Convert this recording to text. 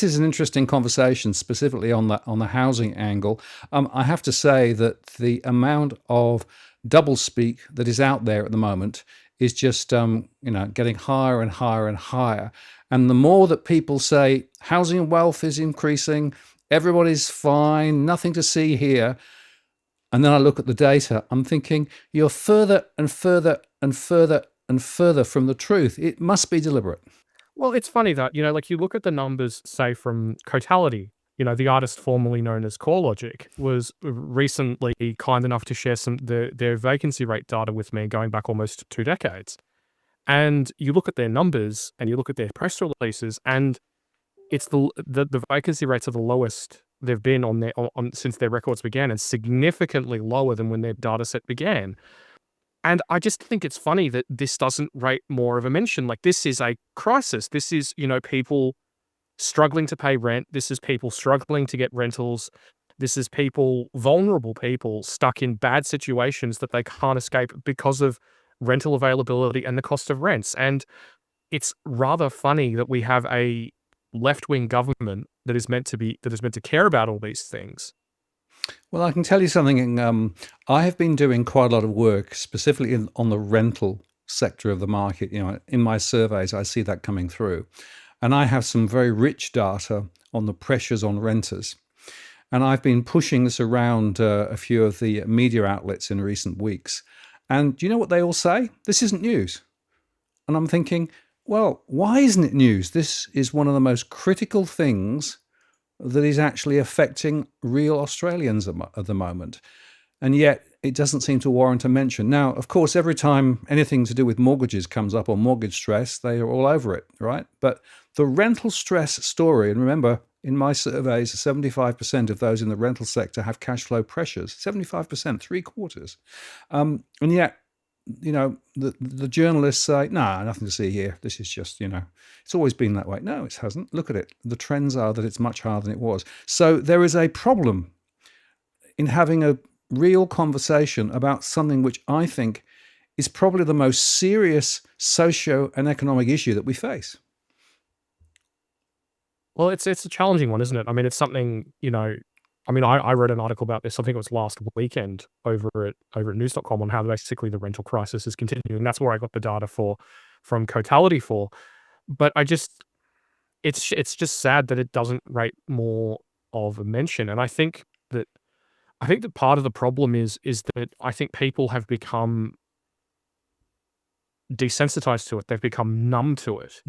this is an interesting conversation, specifically on the housing angle. I have to say that the amount of doublespeak that is out there at the moment is just getting higher and higher and higher. And the more that people say housing wealth is increasing, everybody's fine, nothing to see here, and then I look at the data, I'm thinking you're further and further and further and further from the truth. It must be deliberate. Well, it's funny that, like you look at the numbers, say from Cotality, the artist formerly known as CoreLogic was recently kind enough to share their vacancy rate data with me going back almost 2 decades. And you look at their numbers and you look at their press releases, and it's the vacancy rates are the lowest they've been on since their records began, and significantly lower than when their data set began. And I just think it's funny that this doesn't rate more of a mention. Like, this is a crisis. This is, people struggling to pay rent. This is people struggling to get rentals. This is vulnerable people stuck in bad situations that they can't escape because of rental availability and the cost of rents. And it's rather funny that we have a left-wing government that is meant to care about all these things. Well, I can tell you something. I have been doing quite a lot of work, specifically on the rental sector of the market. In my surveys, I see that coming through, and I have some very rich data on the pressures on renters. And I've been pushing this around a few of the media outlets in recent weeks. And do you know what they all say? This isn't news. And I'm thinking, well, why isn't it news? This is one of the most critical things that is actually affecting real Australians at the moment. And yet it doesn't seem to warrant a mention. Now, of course, every time anything to do with mortgages comes up or mortgage stress, they are all over it, right? But the rental stress story, and remember, in my surveys, 75% of those in the rental sector have cash flow pressures. 75%, three quarters. And yet, the journalists say, nah, nothing to see here. This is just, it's always been that way. No, it hasn't. Look at it. The trends are that it's much higher than it was. So there is a problem in having a real conversation about something which I think is probably the most serious socio and economic issue that we face. Well, it's a challenging one, isn't it? I mean, it's something, I read an article about this, I think it was last weekend over at news.com, on how basically the rental crisis is continuing. That's where I got the data from Cotality for. But it's just sad that it doesn't rate more of a mention. And I think that part of the problem is that I think people have become desensitized to it. They've become numb to it.